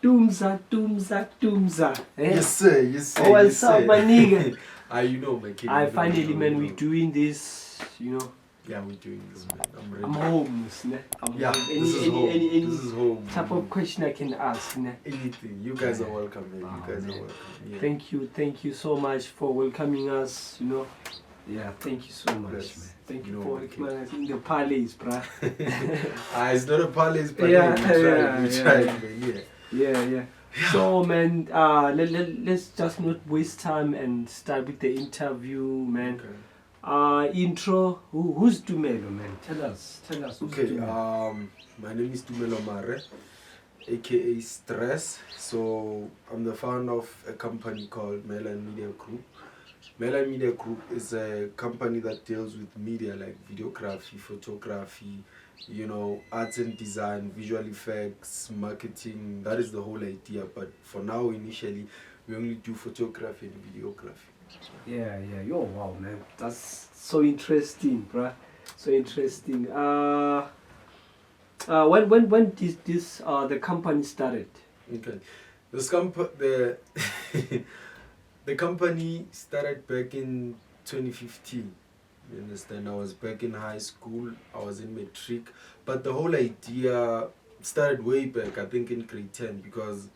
Tumza. Yes, sir. Yes, sir. Oh, what's up, my nigga? You know, my kid. I finally, man, we're doing this, you know. Yeah, we're doing this, man. I'm ready. I'm home, ne? Yeah, this is home. This is home. Type of question I can ask, ne? Anything. You guys are welcome, man. You guys are welcome. Yeah. Thank you so much for welcoming us, you know. Yeah, thank you so much, Yes. man. Thank you No, for okay. welcoming us in the palace, bruh. It's not a palace, but Yeah, we tried, man. Yeah. So, man, let's just not waste time and start with the interview, man. Okay. Intro. Who's Tumelo, man? Tell us. Who's Okay. Tumelo? My name is Tumelo Mare AKA Stress. So I'm the founder of a company called Tumelo Media Group. Tumelo Media Group is a company that deals with media like videography, photography, you know, arts and design, visual effects, marketing. That is the whole idea. But for now, initially, we only do photography and videography. Yeah. Yo, wow, man. That's so interesting, bruh. So interesting. When did this the company started? Okay, the company started back in 2015. You understand? I was back in high school. I was in matric, but the whole idea started way back. I think in grade 10 because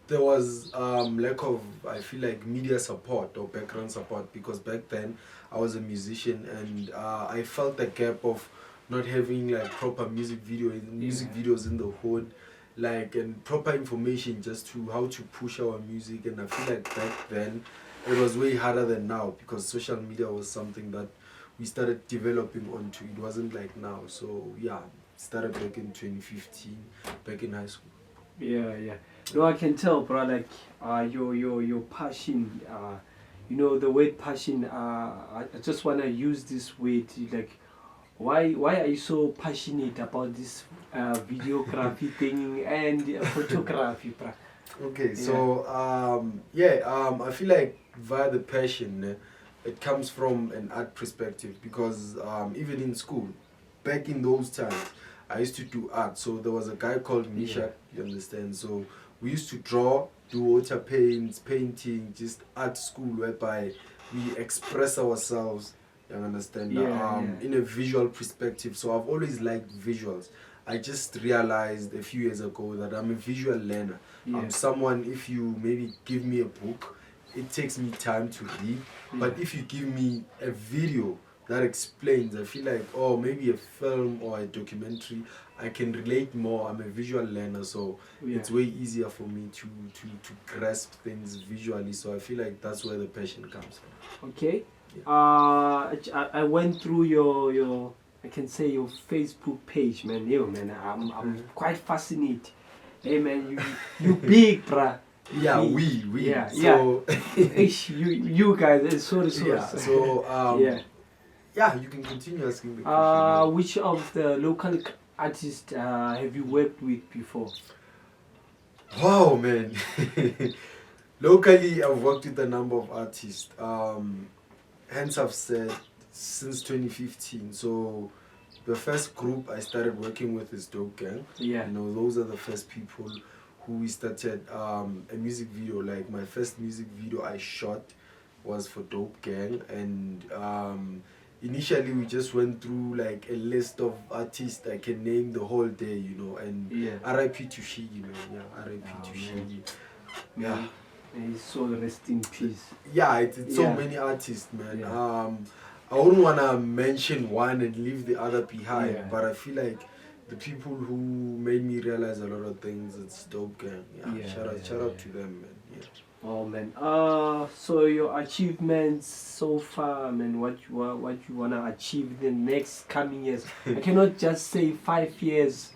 there was lack of, I feel like, media support or background support, because back then I was a musician and I felt the gap of not having like proper music videos in the hood, like, and proper information just to how to push our music. And I feel like back then it was way harder than now, because social media was something that we started developing onto. It wasn't like now. So yeah, started back in 2015, back in high school. Yeah. No, I can tell, bro. Like your passion. You know, the word passion. I just wanna use this word. Like, why are you so passionate about this videography thing and photography, bro? Okay, so I feel like via the passion, it comes from an art perspective, because even in school, back in those times, I used to do art. So there was a guy called Misha, you understand? So we used to draw, do water paints, painting, just art school, whereby we express ourselves, you understand, in a visual perspective. So I've always liked visuals. I just realized a few years ago that I'm a visual learner. I'm someone, if you maybe give me a book, it takes me time to read. But if you give me a video that explains, I feel like, oh, maybe a film or a documentary, I can relate more. I'm a visual learner, so it's way easier for me to grasp things visually. So I feel like that's where the passion comes from. Okay. I went through your I can say your Facebook page, man. Yo, man, I'm quite fascinated. Hey, man, you big, bruh. Yeah, we. Yeah. So you guys. Sorry. Yeah. So yeah, you can continue asking the question. Which of the local artists have you worked with before? Wow, man. Locally, I've worked with a number of artists. Hence, I've said since 2015. So the first group I started working with is Dope Gang. Yeah. You know, those are the first people who we started a music video. Like, my first music video I shot was for Dope Gang, and initially we just went through like a list of artists I can name the whole day, you know, and R.I.P. to Shiggy, man. Yeah, R.I.P. to Shiggy. Yeah. May so rest in peace. Yeah, it's so many artists, man. I wouldn't want to mention one and leave the other behind, but I feel like the people who made me realize a lot of things, it's Dope Gang. Shout out to them, man. Yeah. Oh, man. So your achievements so far, man, what you wanna achieve in the next coming years? I cannot just say 5 years.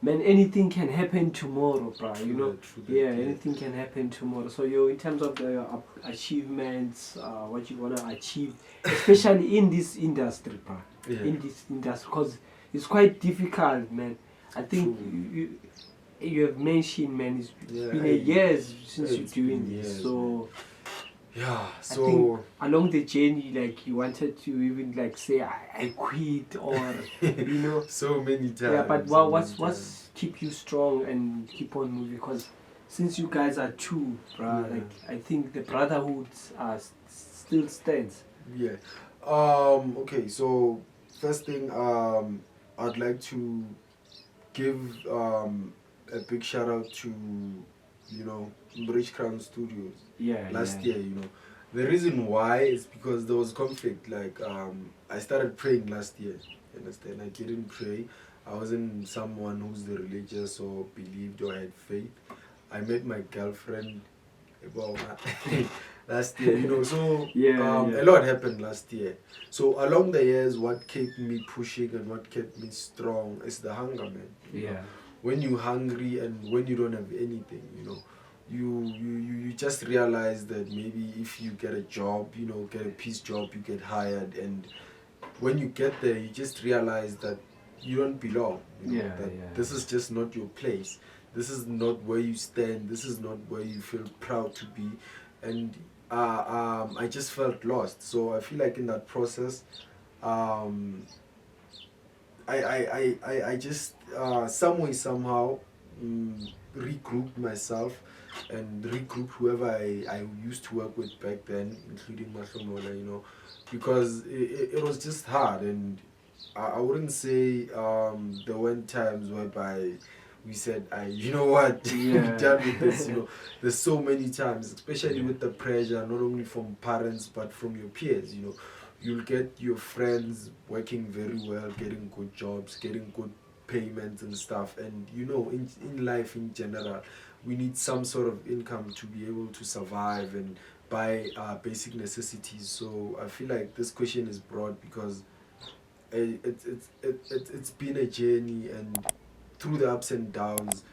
Man, anything can happen tomorrow, bro. You know, anything can happen tomorrow. So you, in terms of the achievements, what you wanna achieve, especially in this industry, bro. In this industry, because it's quite difficult, man. I think you have mentioned, man, it's been a years since you're doing this. So Yeah. I So think along the journey, like you wanted to even like say I quit or you know. so many times. Yeah, but so many what's times. keep you strong and keep on moving? Because since you guys are two, bruh, Yeah. like I think the brotherhood still stands. Yeah. Okay. So first thing, I'd like to give a big shout out to, Rich Crown Studios Yeah, last yeah, year. The reason why is because there was conflict. Like I started praying last year. You understand? I didn't pray. I wasn't someone who's the religious or believed or had faith. I met my girlfriend about last year. So yeah, yeah, a lot happened last year. So along the years, what kept me pushing and what kept me strong is the hunger, man. yeah, When you're hungry and when you don't have anything, you just realize that maybe if you get a job, get a piece job, you get hired, and when you get there, you just realize that you don't belong. yeah, That yeah, this is just not your place. This is not where you stand. This is not where you feel proud to be, and I just felt lost. So I feel like in that process, um, I just some way somehow regrouped myself and regrouped whoever I used to work with back then, including Mahlomola, because it was just hard. And I wouldn't say there weren't times whereby we said, you know what, we're yeah, done with this. There's so many times, especially yeah, with the pressure, not only from parents but from your peers. You'll get your friends working very well, getting good jobs, getting good payments and stuff. And in life in general, we need some sort of income to be able to survive and buy basic necessities. So I feel like this question is broad because it's been a journey, and through the ups and downs,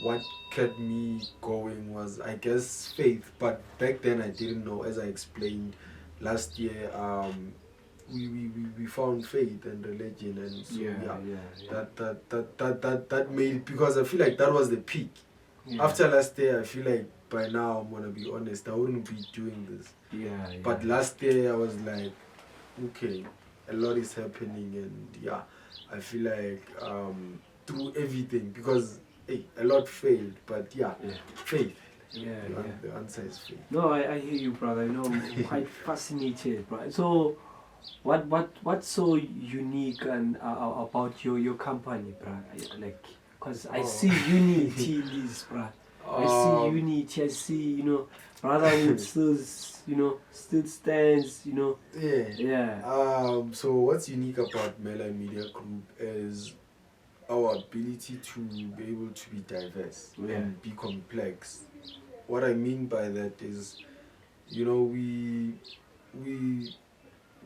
what kept me going was, I guess, faith. But back then I didn't know. As I explained last year, we found faith and religion. And so yeah, yeah, yeah, yeah, that made, because I feel like that was the peak. yeah, After last year, I feel like by now, I'm gonna be honest, I wouldn't be doing this. yeah, But yeah. last year I was like, okay, a lot is happening. And yeah, I feel like through everything, because hey, a lot failed, but yeah, Yeah. faith. Yeah, The, yeah. the answer is faith. No, I hear you, brother. I'm quite fascinated, right? So, what's so unique and about your company, brother? Like, cause I see unity in this, brother. I see Um, unity. I see, brotherhood still stands. yeah. Yeah, So what's unique about Mela Media Group is our ability to be able to be diverse yeah, and be complex. What I mean by that is, we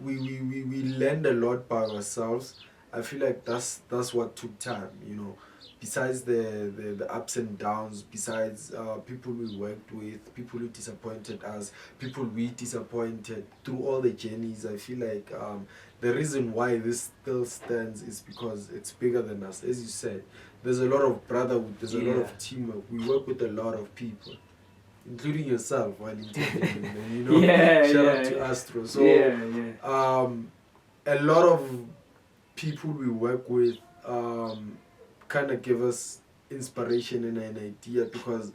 we learned a lot by ourselves. I feel like that's what took time. Besides the ups and downs, besides people we worked with, people who disappointed us, people we disappointed through all the journeys. I feel like the reason why this still stands is because it's bigger than us. As you said, there's a lot of brotherhood, there's a lot yeah, of teamwork. We work with a lot of people, including yourself while interviewing. And yeah, shout out to yeah, Astro. So yeah, yeah, a lot of people we work with kind of give us inspiration and an idea, because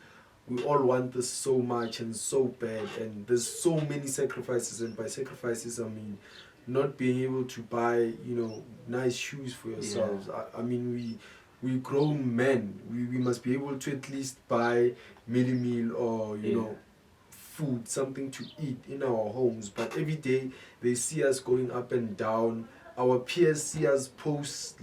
we all want this so much and so bad, and there's so many sacrifices. And by sacrifices, I mean not being able to buy nice shoes for yourselves. I mean, we grown men, we must be able to at least buy meal or yeah, food, something to eat in our homes. But every day they see us going up and down. Our peers see us post,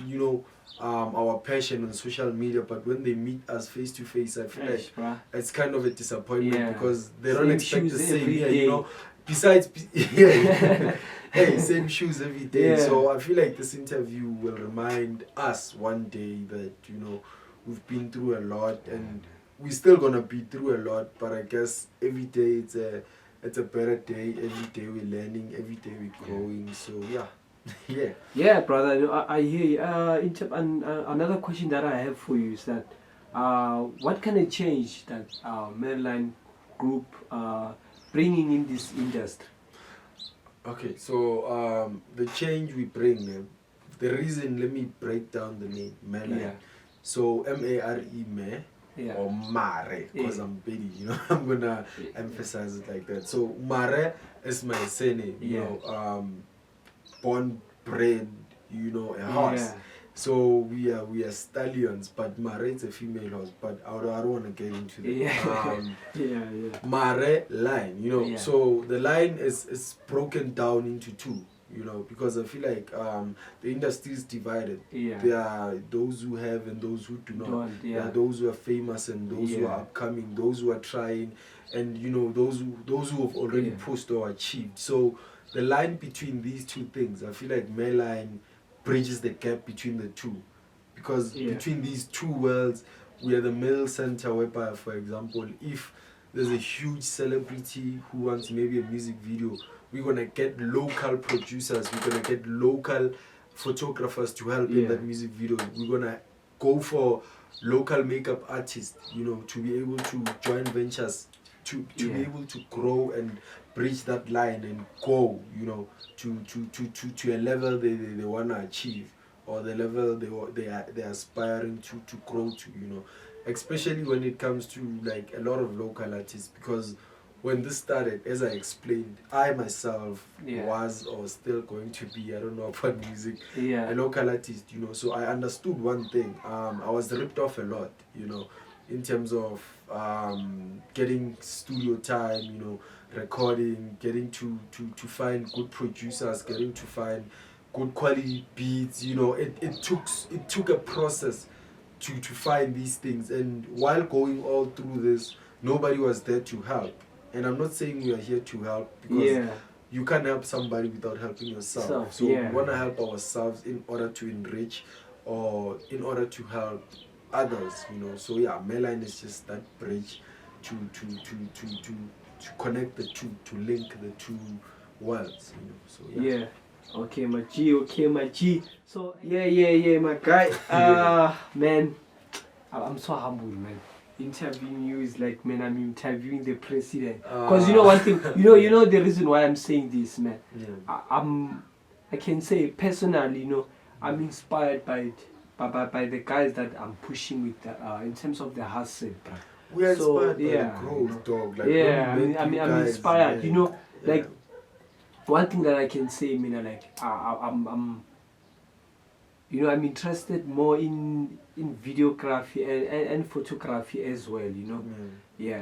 our passion on social media, but when they meet us face to face, I feel like Fresh, bruh. it's kind of a disappointment, Yeah. because they don't Same expect the shoes same. every Yeah, day. Besides, yeah, hey, same shoes every day. Yeah. So I feel like this interview will remind us one day that we've been through a lot, and we're still gonna be through a lot. But I guess every day it's a better day. Every day we're learning. Every day we're growing. So yeah, yeah. Yeah, brother, I hear you. Another question that I have for you is that what can I change that mainline group bringing in this industry? Okay, so the change we bring, the reason, let me break down the name, Mare. Yeah. So M-A-R-E, me, Yeah. or Mare, because Yeah. I'm Betty, you know, I'm gonna emphasize it like that. So Mare is my surname, you know, born, bred, you know, a horse. Yeah. So we are stallions, but Mare is a female horse. But I don't want to get into that. Yeah. Mare line, you know. Yeah. So the line is broken down into two, you know, because I feel like the industry is divided. Yeah. There are those who have and those who do not. There are those who are famous and those who are upcoming, those who are trying, and you know those who have already pushed or achieved. So the line between these two things, I feel like Mare line bridges the gap between the two, because between these two worlds we are the middle center, whereby, for example, if there's a huge celebrity who wants maybe a music video, we're gonna get local producers, we're gonna get local photographers to help in that music video, we're gonna go for local makeup artists, you know, to be able to join ventures, to be able to grow and bridge that line and go, you know, to a level they want to achieve, or the level they're aspiring to grow to, you know, especially when it comes to like a lot of local artists. Because when this started, as I explained, I myself was or still going to be, I don't know about music, a local artist, you know. So I understood one thing, I was ripped off a lot, you know, in terms of getting studio time, you know, recording, getting to find good producers, getting to find good quality beats, you know. It took a process to find these things, and while going all through this, nobody was there to help. And I'm not saying we are here to help, because you can't help somebody without helping yourself. So we want to help ourselves in order to enrich, or in order to help others, you know. So yeah, Mare line is just that bridge to connect the two, to link the two worlds, you know. So Okay, my G. So my guy. Man, I'm so humbled, man. Interviewing you is like, man, I'm interviewing the president. Because you know one thing, you know the reason why I'm saying this, man. I can say personally, you know, I'm inspired by the guys that I'm pushing with in terms of the hustle, bro. We are inspired by the growth, dog. Like, I'm inspired, you know, like one thing that I can say, like I'm you know, I'm interested more in videography and photography as well, you know.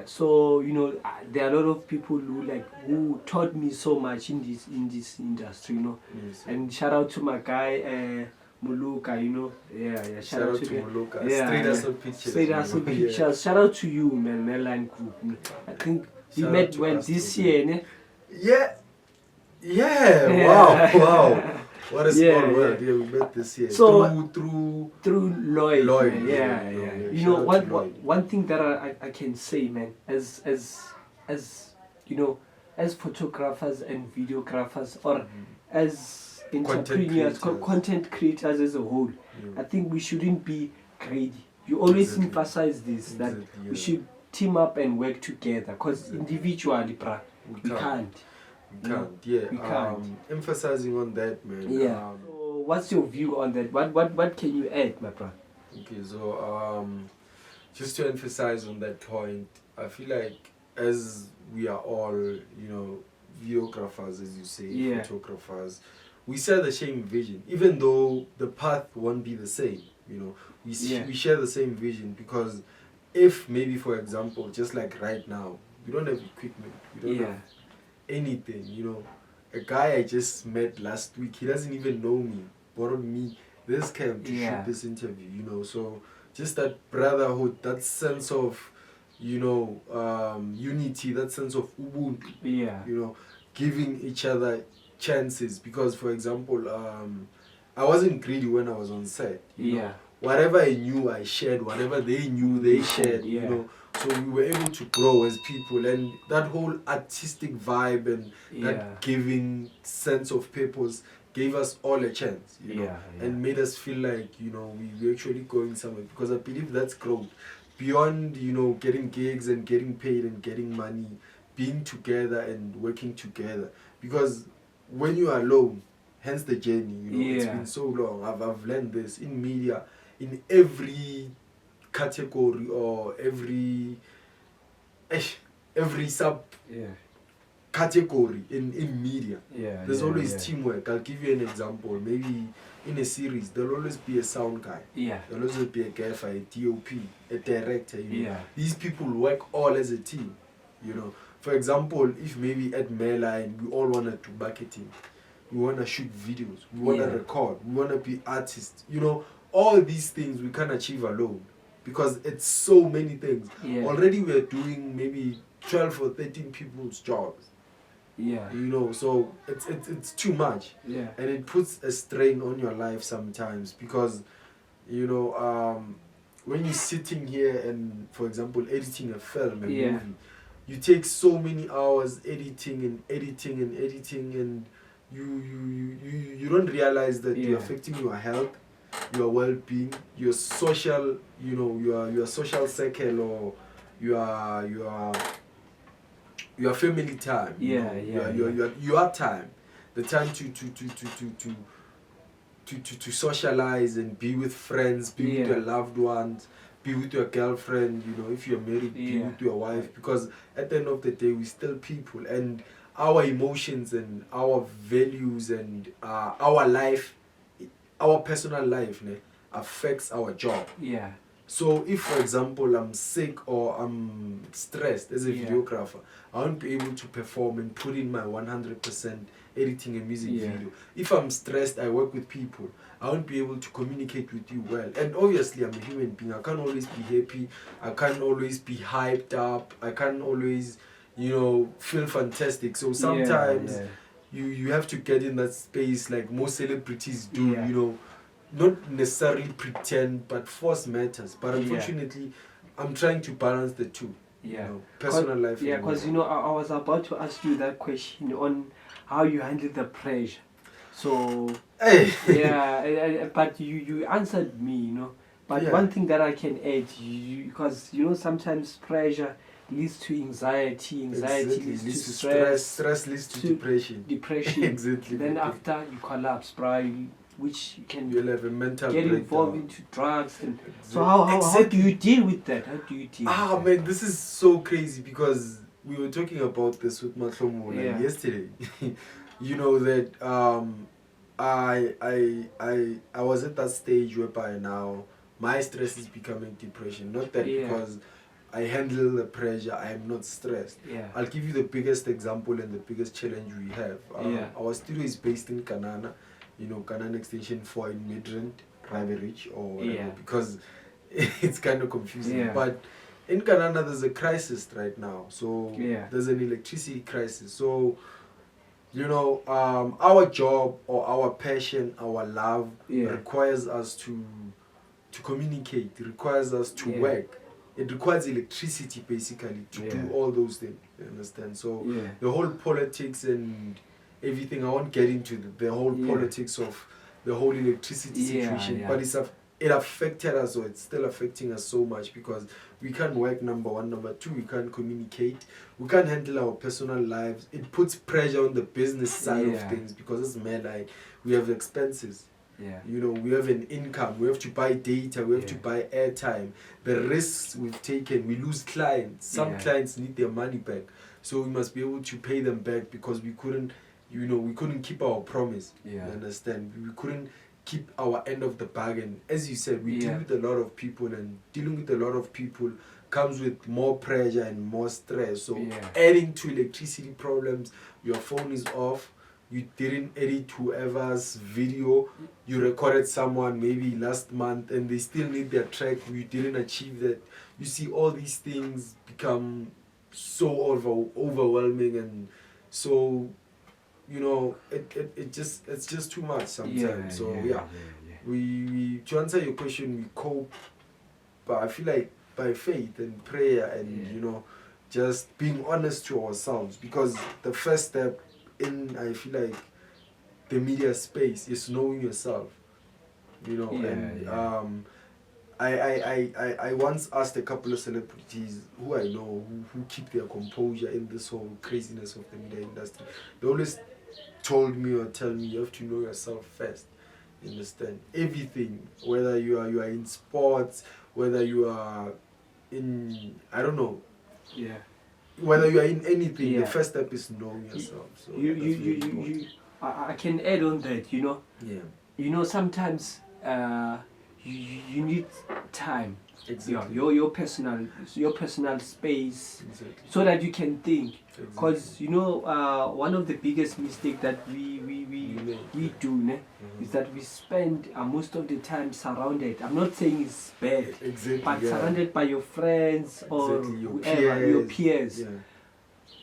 So you know, there are a lot of people who taught me so much in this industry, you know. And shout out to my guy Muluka, you know. Shout out to Muluka. Straight Hustle Pictures. Shout out to you, man. Mare line group, you know. I think we met when this year, ne? Wow. What a small world. We met this year. So through Lloyd. You know, one thing that I can say, man, as you know, as photographers and videographers, or as entrepreneurs, content creators as a whole, I think we shouldn't be greedy. You always emphasize this, that we should team up and work together, because individually, bruh, we can't. We can't. Emphasizing on that, man. So what's your view on that? What can you add, my brother? Okay, so just to emphasize on that point, I feel like as we are all, you know, videographers, as you say, photographers, we share the same vision, even though the path won't be the same. You know, we share the same vision, because if maybe, for example, just like right now, we don't have equipment, we don't have anything, you know. A guy I just met last week, he doesn't even know me, borrowed me this camp to shoot this interview, you know. So just that brotherhood, that sense of, you know, unity, that sense of ubuntu, you know, giving each other chances. Because, for example, I wasn't greedy when I was on set, you know. Whatever I knew, I shared. Whatever they knew, they shared, you know. So we were able to grow as people, and that whole artistic vibe and that giving sense of purpose gave us all a chance, you know, and made us feel like, you know, we're actually going somewhere. Because I believe that's growth. Beyond, you know, getting gigs and getting paid and getting money, being together and working together. Because when you are alone, hence the journey, you know, it's been so long. I've learned this in media, in every category or every sub category in media. There's always teamwork. I'll give you an example. Maybe in a series, there'll always be a sound guy. There'll always be a gaffer, a DOP, a director. You know. These people work all as a team. You know. For example, if maybe at Mainline we all wanna do marketing, we wanna shoot videos, we wanna record, we wanna be artists. You know, all these things we can't achieve alone because it's so many things. Already we're doing maybe 12 or 13 people's jobs. You know, so it's too much. And it puts a strain on your life sometimes because, you know, when you're sitting here and, for example, editing a film, a movie, you take so many hours editing and you don't realize that you're affecting your health, your well-being, your social, you know, your social circle or your family time, your time, the time to socialize and be with friends, be with your loved ones, be with your girlfriend, you know, if you're married, be with your wife, because at the end of the day, we're still people, and our emotions and our values and our life, our personal life, affects our job. So if, for example, I'm sick or I'm stressed as a videographer, I won't be able to perform and put in my 100% editing a music video. If I'm stressed, I work with people, I won't be able to communicate with you well. And obviously, I'm a human being. I can't always be happy. I can't always be hyped up. I can't always, you know, feel fantastic. So sometimes you have to get in that space like most celebrities do, you know. Not necessarily pretend, but force matters. But unfortunately, I'm trying to balance the two. You know, personal life. Yeah, because, you know, I was about to ask you that question on how you handle the pressure. So, but you answered me, you know. But one thing that I can add, because, you know, sometimes pressure leads to anxiety, leads to stress leads to depression. Exactly. Then after you collapse, which can you'll have a mental get breakdown. Involved into drugs. And so how do you deal with that? How do you deal with that? Man, this is so crazy because we were talking about this with Matlomo yesterday. You know that I was at that stage whereby now my stress is becoming depression. Not that because I handle the pressure, I am not stressed. I'll give you the biggest example and the biggest challenge we have. Our studio is based in Kanana. You know, Kanana Extension 4 in Midrand, Private Ridge, or whatever, because it's kind of confusing. But in Kanana, there's a crisis right now. So there's an electricity crisis. So, you know, our job or our passion, our love requires us to communicate. It requires us to work. It requires electricity, basically, to do all those things. You understand? So the whole politics and everything, I won't get into the whole politics of the whole electricity situation, but it affected us, or it's still affecting us so much because we can't work, number one. Number two, we can't communicate, we can't handle our personal lives. It puts pressure on the business side of things because it's mad, like we have expenses. You know, we have an income, we have to buy data, we have to buy airtime. The risks we've taken, we lose clients. Some clients need their money back, so we must be able to pay them back because we couldn't, you know, we couldn't keep our promise. You understand? We couldn't keep our end of the bargain. As you said, we deal with a lot of people, and dealing with a lot of people comes with more pressure and more stress. So adding to electricity problems, your phone is off, you didn't edit whoever's video, you recorded someone maybe last month and they still need their track, you didn't achieve that. You see, all these things become so overwhelming, and so, you know, it's just too much sometimes. We to answer your question, we cope, but I feel like by faith and prayer and you know, just being honest to ourselves, because the first step in, I feel like, the media space is knowing yourself, you know. I once asked a couple of celebrities who I know who keep their composure in this whole craziness of the media industry. They always told me or tell me you have to know yourself first. You understand? Everything, whether you are in sports, whether you are in, I don't know, Yeah. whether you are in anything, Yeah. the first step is knowing yourself. So You, that's you, very you, important. you, I can add on that, you know. Yeah, You know, sometimes you need time. exactly. Yeah, your personal space, Exactly. so that you can think. Because Exactly. you know, one of the biggest mistake that we do ne, is that we spend most of the time surrounded. I'm not saying it's bad, Exactly. but Yeah. surrounded by your friends or Exactly. Your whoever, your peers. Yeah.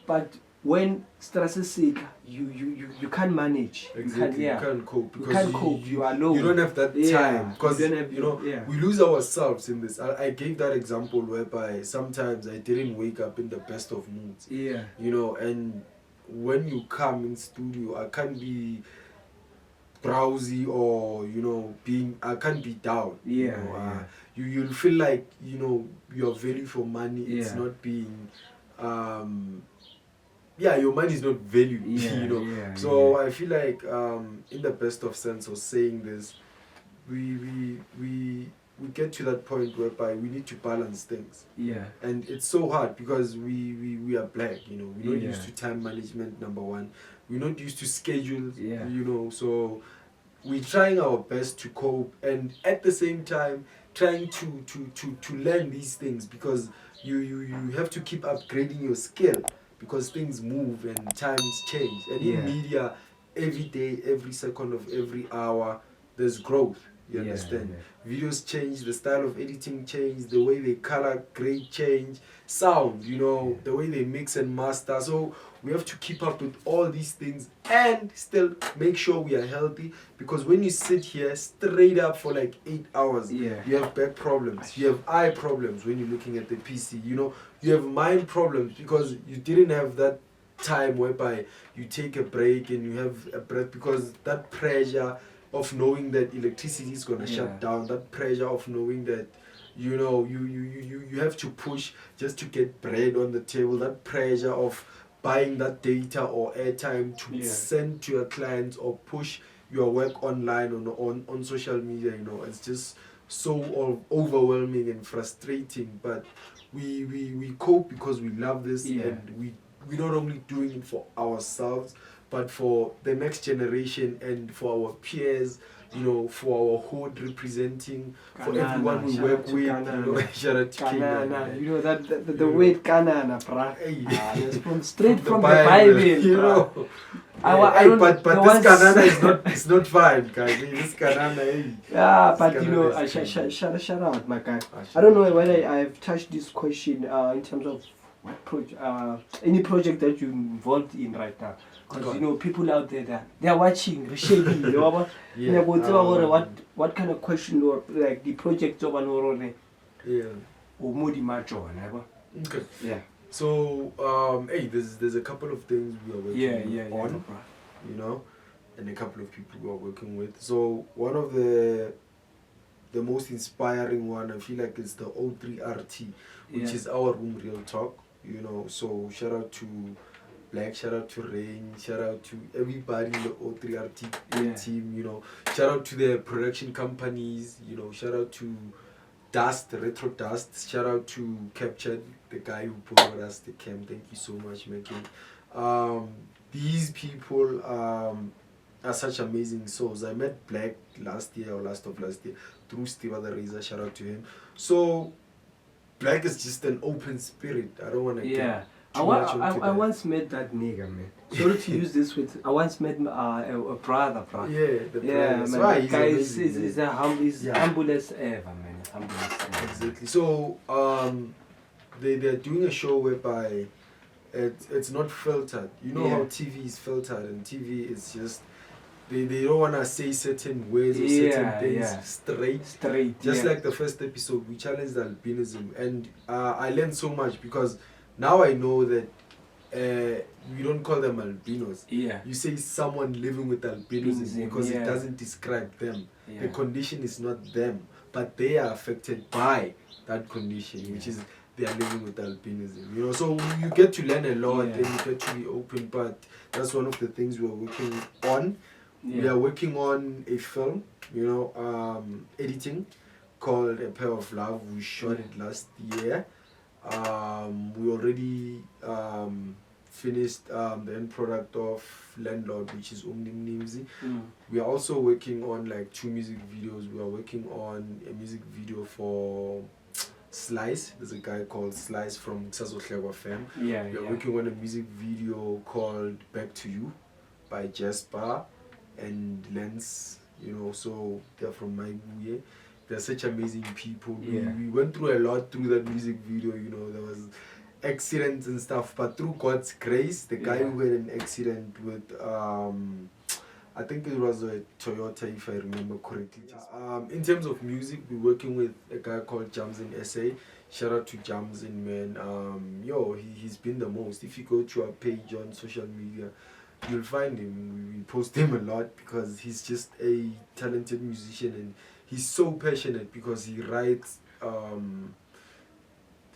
But when stress is sick, you can't manage. Exactly. You can't cope You because can't cope. You are alone. you don't have that Yeah, time because you don't have you know yeah. we lose ourselves in this. I gave that example whereby sometimes I didn't wake up in the best of moods. Yeah. You know, and when you come in studio, I can't be drowsy or I can't be down. Yeah, You know, yeah. you'll feel like your value for money it's Yeah. not being your money is not valued. Yeah, You know, yeah, so yeah. I feel like in the best of sense of saying this, we get to that point whereby we need to balance things. Yeah. And it's so hard because we are black, we're not Yeah. used to time management, number one. We're not used to schedules. Yeah. So we're trying our best to cope, and at the same time trying to learn these things, because you have to keep upgrading your skill, because things move and times change. And in Yeah. media, every day, every second of every hour, there's growth. You Yeah, understand? yeah. Videos change, the style of editing change, the way they color grade change, sound, the way they mix and master. So we have to keep up with all these things and still make sure we are healthy, because when you sit here straight up for like 8 hours, Yeah. you have back problems, you have eye problems when you're looking at the PC, you have mind problems because you didn't have that time whereby you take a break and you have a breath, because that pressure of knowing that electricity is gonna Yeah. shut down, that pressure of knowing that you have to push just to get bread on the table, that pressure of buying that data or airtime to Yeah. send to your clients or push your work online on social media. It's just so overwhelming and frustrating, but we cope because we love this. Yeah. And we're not only doing it for ourselves, but for the next generation and for our peers, for our hood representing, for everyone we shout work out to with. Kanana. Shout out to Kanana. King. You know that the word kanana, bruh. Hey. It's straight from the Bible. Bruh. I don't, but there this was- Kanana is not, it's not fine, guys. Hey, this Kanana, hey. Yeah, This but Kanana is crazy. shout out, my guy. Ah, I don't know shout out. whether I've touched this question in terms of what any project that you're involved in right now. Because people out there, they're watching, reshaping. Yeah, What kind of question or like the project of an yeah. or Modi Macho, Okay. yeah. So, hey, there's a couple of things we are working on, bruh. and a couple of people we are working with. So one of the most inspiring one, I feel like, is the O3RT, which is our room real talk. So shout out to Black, shout out to Rain, shout out to everybody in the O3RT team. Shout out to the production companies. Shout out to Dust, Retro Dust. Shout out to Captured, the guy who provided us the cam. Thank you so much, Mekin. These people are such amazing souls. I met Black last year or last year through Steve the Razor. Shout out to him. So Black is just an open spirit. I don't want to get too much into I that. once met that nigga, man. Sorry to use this with. I once met a brother, bro. Yeah, the Yeah, brother. man. So That guy is amazing, he's Yeah. humble as ever, man. Humble as ever. Exactly. So they're doing a show whereby it's not filtered. How TV is filtered, and TV is just they don't wanna say certain words or certain things straight. Just like the first episode, we challenged albinism, and I learned so much, because now I know that we don't call them albinos. Yeah. You say someone living with albinism because it doesn't describe them. Yeah. The condition is not them. but they are affected by that condition, which is they are living with albinism. You know, so you get to learn a lot and you get to be open. But that's one of the things we are working on. We are working on a film, you know, editing, called A Pair of Love. We shot it last year. We already finished the end product of Landlord, which is Nimzi. We are also working on like 2 music videos. We are working on a music video for Slice. There's a guy called Slice from Xazohlekwa fam. We are working on a music video called Back to You by Jasper and Lens, you know, so they're from my Buye. They're such amazing people. We went through a lot through that music video, you know. There was accidents and stuff, but through God's grace, the guy who had an accident with I think it was a Toyota, if I remember correctly. In terms of music, we're working with a guy called Jams in SA. Shout out to Jams in, man. He's been the most. If you go to our page on social media, you'll find him. We post him a lot because he's just a talented musician, and he's so passionate because he writes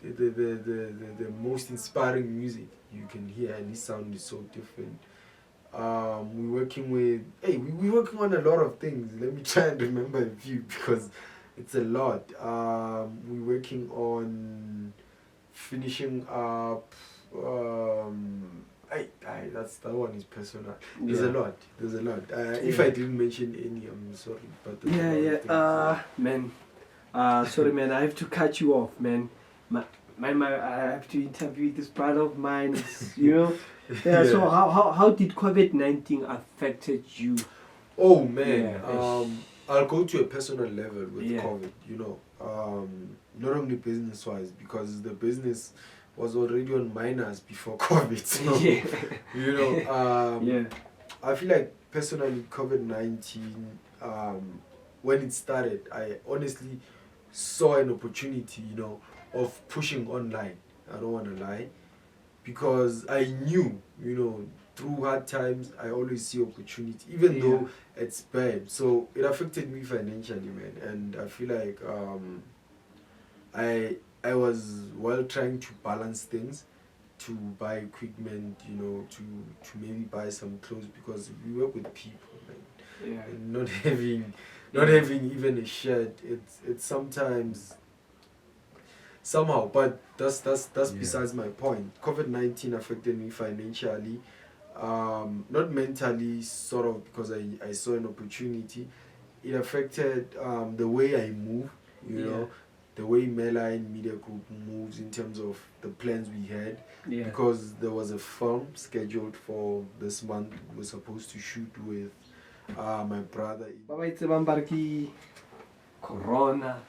the most inspiring music you can hear, and his sound is so different. We're working with we're working on a lot of things. Let me try and remember a few because it's a lot. We're working on finishing up that one is personal. There's a lot. If I didn't mention any, I'm sorry. But man. Sorry, man. I have to cut you off, man. I have to interview this brother of mine. You know. So how did COVID-19 affected you? Oh man. I'll go to a personal level with COVID. You know, not only business wise, because the business was already on minus before COVID. So, you know, I feel like personally COVID-19, when it started, I honestly saw an opportunity, you know, of pushing online. I don't want to lie, because I knew, you know, through hard times, I always see opportunity, even though it's bad. So it affected me financially, man, and I feel like I was trying to balance things, to buy equipment, you know, to maybe buy some clothes, because we work with people, man. And not having even a shirt, it's sometimes somehow, but that's besides my point. COVID-19 affected me financially, not mentally, sort of, because I saw an opportunity. It affected the way I move, you know, the way Mainline Media Group moves in terms of the plans we had, because there was a film scheduled for this month. We were supposed to shoot with my brother. Corona.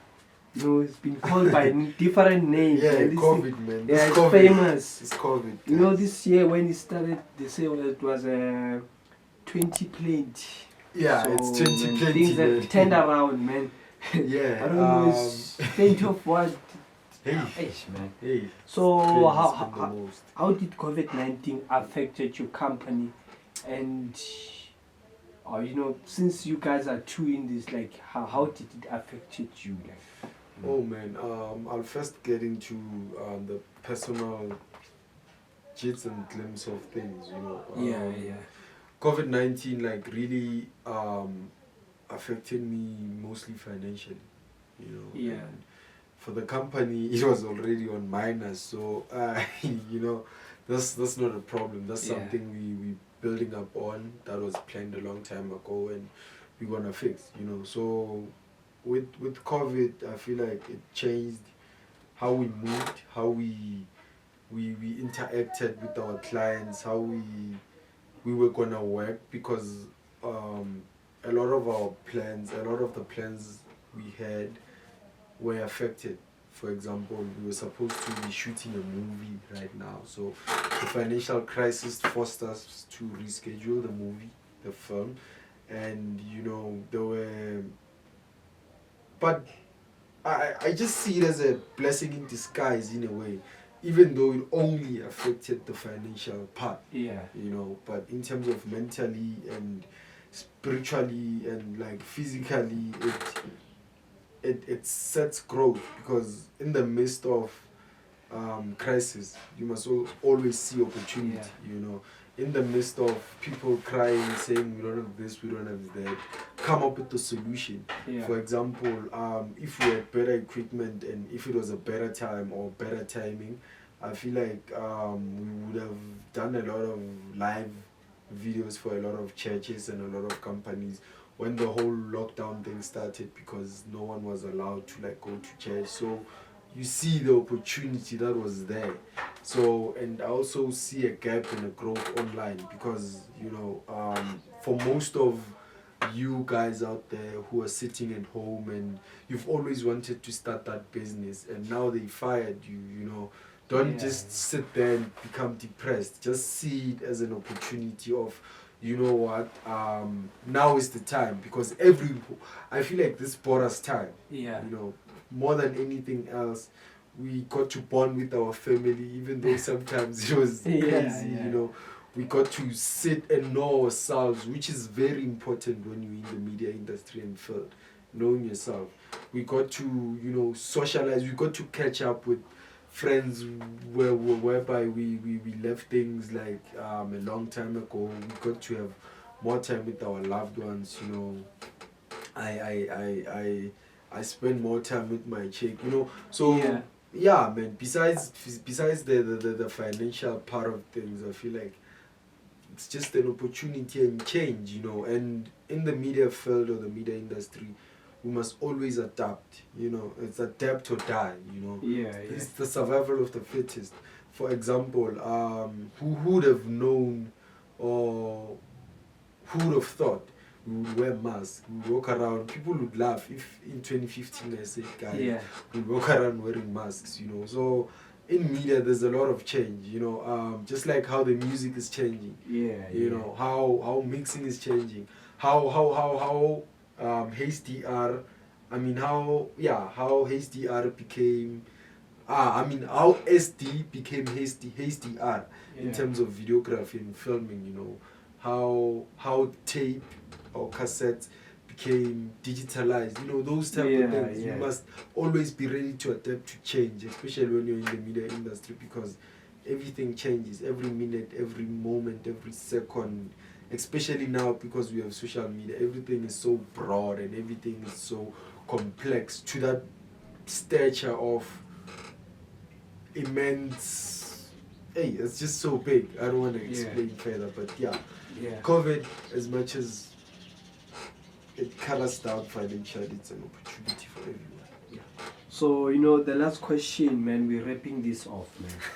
No, it's been called by different names. COVID, man. It's COVID. famous. It's COVID. You know, this year when it started, they say it was 2020. Yeah, so, it's 2020. Things have turned around, man. I don't know, it's plenty of what. Man. So how did COVID-19 affected your company? And you know, since you guys are two in this, like how did it affected you? Like, oh man, I'll first get into the personal jits and glimpses of things, you know. COVID-19 like really affected me mostly financially, you know. And for the company, it was already on minus, so you know, that's not a problem. That's something we building up on, that was planned a long time ago, and we're gonna fix, you know. So with COVID, I feel like it changed how we moved, how we interacted with our clients, how we were gonna work, because a lot of the plans we had were affected. For example, we were supposed to be shooting a movie right now, so the financial crisis forced us to reschedule the film, and you know, there were. But I just see it as a blessing in disguise in a way, even though it only affected the financial part. You know, but in terms of mentally and spiritually and like physically, it sets growth, because in the midst of crisis, you must always see opportunity. Yeah. You know, in the midst of people crying, saying we don't have this, we don't have that, come up with the solution. Yeah. For example, if we had better equipment and if it was a better time or better timing, I feel like we would have done a lot of live videos for a lot of churches and a lot of companies when the whole lockdown thing started, because no one was allowed to like go to church. So you see the opportunity that was there. So, and I also see a gap in the growth online, because you know, for most of you guys out there who are sitting at home and you've always wanted to start that business and now they fired you, you know, don't just sit there and become depressed. Just see it as an opportunity of, you know what, now is the time, because I feel like this bought us time. Yeah. You know, more than anything else, we got to bond with our family, even though sometimes it was crazy. You know, we got to sit and know ourselves, which is very important when you're in the media industry and field, knowing yourself. We got to, you know, socialize. We got to catch up with friends whereby we left things like a long time ago. We got to have more time with our loved ones. You know, I spend more time with my chick. You know, so yeah, man. Besides the financial part of things, I feel like it's just an opportunity and change, you know. And in the media field or the media industry, we must always adapt, you know. It's adapt or die, you know. It's the survival of the fittest. For example, who would have known, or who would have thought we would wear masks, we would walk around, people would laugh if in 2015 I said, guys, we walk around wearing masks, you know. So in media there's a lot of change, you know, just like how the music is changing, you know, how mixing is changing, how HDR, I mean how HDR became how SD became HDR in terms of videography and filming, you know, how tape or cassette became digitalized, you know, those type of things. You must always be ready to adapt to change, especially when you're in the media industry, because everything changes every minute, every moment, every second, especially now because we have social media. Everything is so broad and everything is so complex to that stature of immense, hey, it's just so big. I don't want to explain further, but COVID, as much as it cut us down financially, it's an opportunity for everyone. So, you know, the last question, man, we're wrapping this off,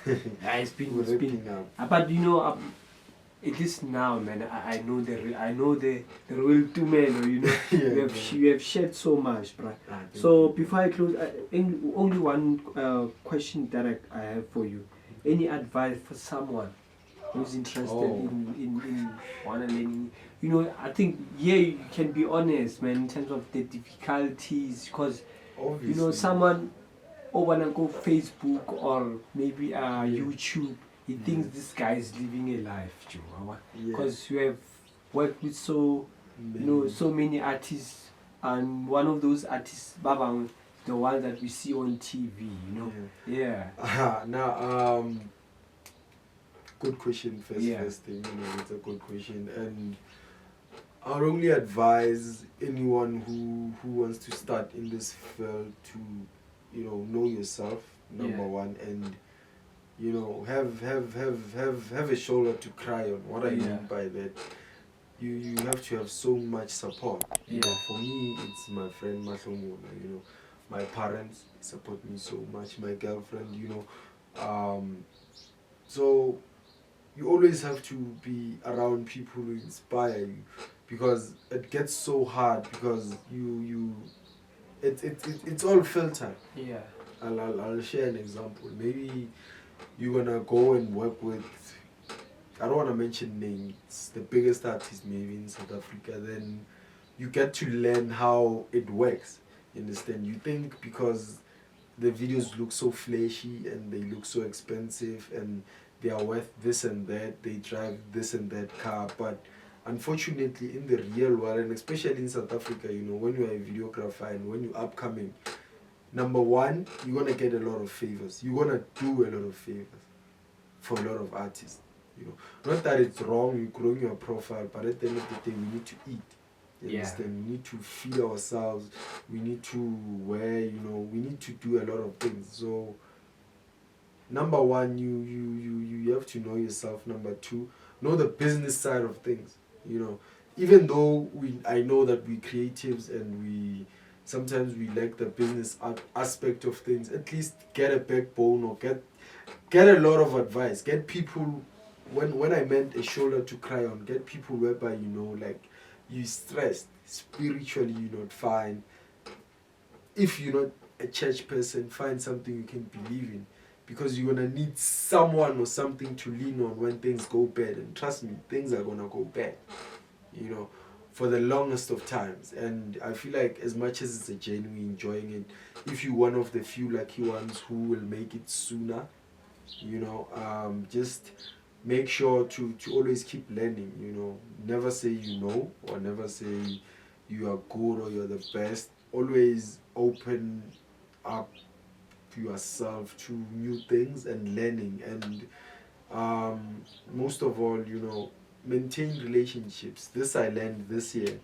man. It's been but you know, it is now, man. I know the real Tumelo, you know. We have shared so much, bro. So before I close, only one question that I have for you. Any advice for someone who's interested in wanna learning? You know, I think you can be honest, man, in terms of the difficulties, because you know, someone wanna go Facebook or maybe YouTube. He thinks this guy is living a life, because you have worked with so many artists, and one of those artists, Babang, the one that we see on TV, you know. Now, good question first. First thing, you know, it's a good question, and I'd only advise anyone who wants to start in this field to, you know yourself, number one, and you know, have a shoulder to cry on. What I mean by that, you have to have so much support. You know, for me, it's my friend Mahlomona, you know, my parents support me so much, my girlfriend, you know, so you always have to be around people who inspire you, because it gets so hard, because it's all filter. I'll share an example. Maybe you're gonna go and work with, I don't want to mention names, the biggest artist maybe in South Africa. Then you get to learn how it works. You understand? You think because the videos look so flashy and they look so expensive and they are worth this and that, they drive this and that car, but unfortunately, in the real world, and especially in South Africa, when you are a videographer and when you're upcoming, number one, you're gonna get a lot of favors. You're gonna do a lot of favors for a lot of artists. Not that it's wrong, you're growing your profile, but at the end of the day, we need to eat. You understand? We need to feed ourselves. We need to wear. We need to do a lot of things. So, number one, you have to know yourself. Number two, know the business side of things. Even though I know that we creatives and sometimes we lack the business aspect of things. At least get a backbone or get a lot of advice. Get people. When I meant a shoulder to cry on, get people whereby like you're stressed spiritually, you're not fine. If you're not a church person, find something you can believe in, because you're gonna need someone or something to lean on when things go bad. And trust me, things are gonna go bad. For the longest of times. And I feel like as much as it's a journey, we're enjoying it. If you're one of the few lucky ones who will make it sooner, just make sure to always keep learning. Never say or never say you are good or you're the best. Always open up yourself to new things and learning. And most of all, maintain relationships. This I learned this year.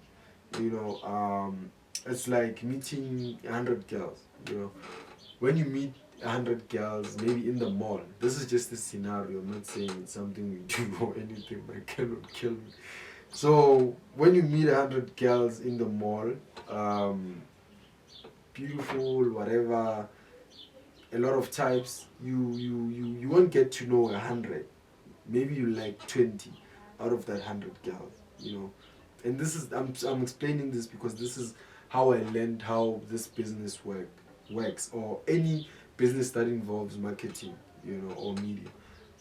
It's like meeting 100 girls. When you meet 100 girls, maybe in the mall. This is just a scenario. I'm not saying it's something we do or anything. My girl would kill me. So when you meet 100 girls in the mall, beautiful, whatever, a lot of types, you won't get to know 100. Maybe you like 20 out of that 100 girls. And this is I'm explaining this because this is how I learned how this business works, or any business that involves marketing, or media.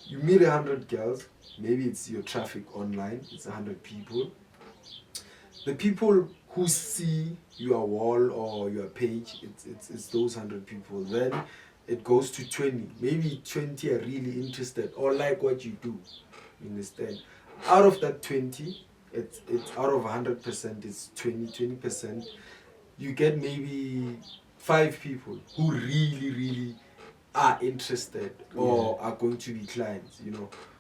You meet 100 girls, maybe it's your traffic online, it's 100 people. The people who see your wall or your page, it's those 100 people. Then it goes to 20. Maybe 20 are really interested or like what you do. You understand? Out of that 20, it's out of 100%, it's 20%. You get maybe 5 people who really are interested or are going to be clients.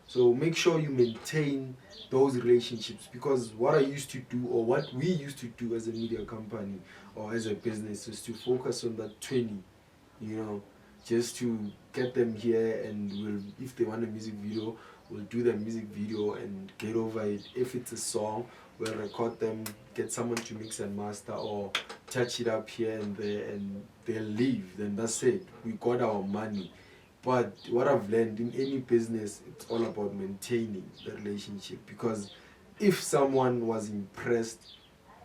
So make sure you maintain those relationships, because what I used to do, or what we used to do as a media company or as a business, is to focus on that 20, just to get them here, and if they want a music video, we'll do the music video and get over it. If it's a song, we'll record them, get someone to mix and master or touch it up here and there, and they'll leave. Then that's it. We got our money. But what I've learned in any business, it's all about maintaining the relationship, because if someone was impressed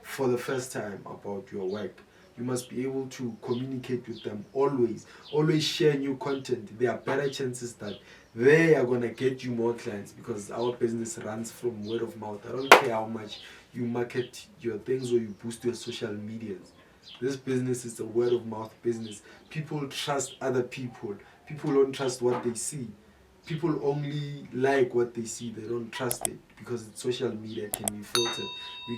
for the first time about your work, you must be able to communicate with them always. Always share new content. There are better chances that they are going to get you more clients, because our business runs from word of mouth. I don't care how much you market your things or you boost your social medias. This business is a word of mouth business. People trust other people. People don't trust what they see. People only like what they see. They don't trust it, because it's social media. It can be filtered. We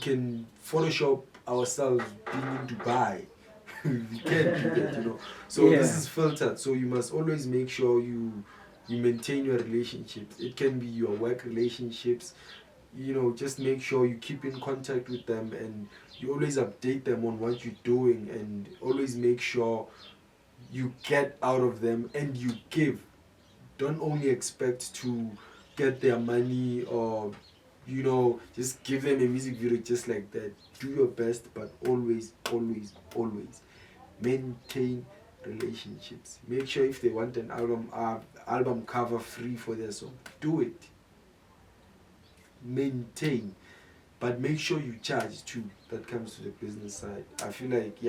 can Photoshop ourselves being in Dubai. We can't do that, So this is filtered. So you must always make sure you maintain your relationships. It can be your work relationships. Just make sure you keep in contact with them, and you always update them on what you're doing, and always make sure you get out of them and you give. Don't only expect to get their money, or just give them a music video just like that. Do your best, but always maintain relationships. Make sure if they want an album cover free for their song, do it. Maintain, but make sure you charge too. That comes to the business side. I feel like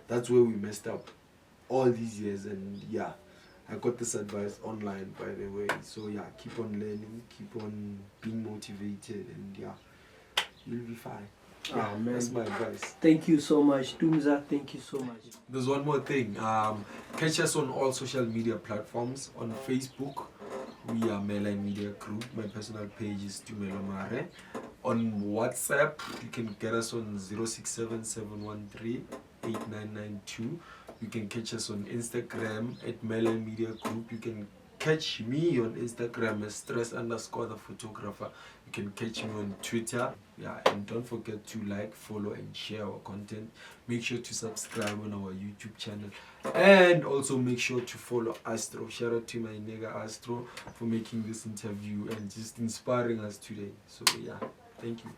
that's where we messed up all these years, and I got this advice online, by the way. So keep on learning, keep on being motivated, and you'll be fine. Man. That's my advice. Thank you so much, Tumza. Thank you so much. There's one more thing. Catch us on all social media platforms. On Facebook, we are Mainline Media Group. My personal page is Tumelo Mare. On WhatsApp, you can get us on 0677138992. You can catch us on Instagram at Tumelo Media Group. You can catch me on Instagram as stress_the photographer. You can catch me on Twitter. Yeah, and don't forget to like, follow, and share our content. Make sure to subscribe on our YouTube channel, and also make sure to follow Astro. Shout out to my nigga Astro for making this interview and just inspiring us today. So yeah, thank you.